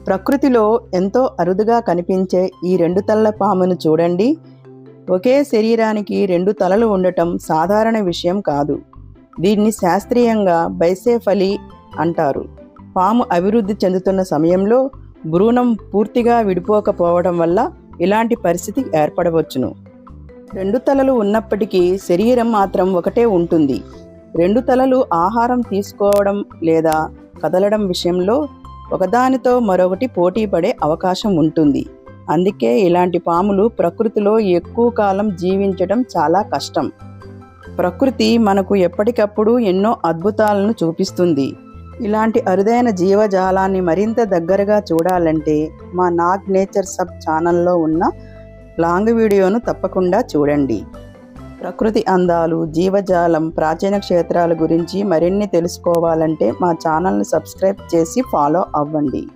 ప్రకృతిలో ఎంతో అరుదుగా కనిపించే ఈ రెండు తలల పామును చూడండి. ఒకే శరీరానికి రెండు తలలు ఉండటం సాధారణ విషయం కాదు. దీన్ని శాస్త్రీయంగా బైసెఫలీ అంటారు. పాము అభివృద్ధి చెందుతున్న సమయంలో భ్రూణం పూర్తిగా విడిపోకపోవడం వల్ల ఇలాంటి పరిస్థితి ఏర్పడవచ్చును. రెండు తలలు ఉన్నప్పటికీ శరీరం మాత్రం ఒకటే ఉంటుంది. రెండు తలలు ఆహారం తీసుకోవడం లేదా కదలడం విషయంలో ఒకదానితో మరొకటి పోటీ పడే అవకాశం ఉంటుంది. అందుకే ఇలాంటి పాములు ప్రకృతిలో ఎక్కువ కాలం జీవించడం చాలా కష్టం. ప్రకృతి మనకు ఎప్పటికప్పుడు ఎన్నో అద్భుతాలను చూపిస్తుంది. ఇలాంటి అరుదైన జీవజాలాన్ని మరింత దగ్గరగా చూడాలంటే మా నాగ్ నేచర్ సబ్ ఛానల్లో ఉన్న లాంగ్ వీడియోను తప్పకుండా చూడండి. ప్రకృతి అందాలు, జీవజాలం, ప్రాచీన క్షేత్రాల గురించి మరిన్ని తెలుసుకోవాలంటే మా ఛానల్ని సబ్స్క్రైబ్ చేసి ఫాలో అవ్వండి.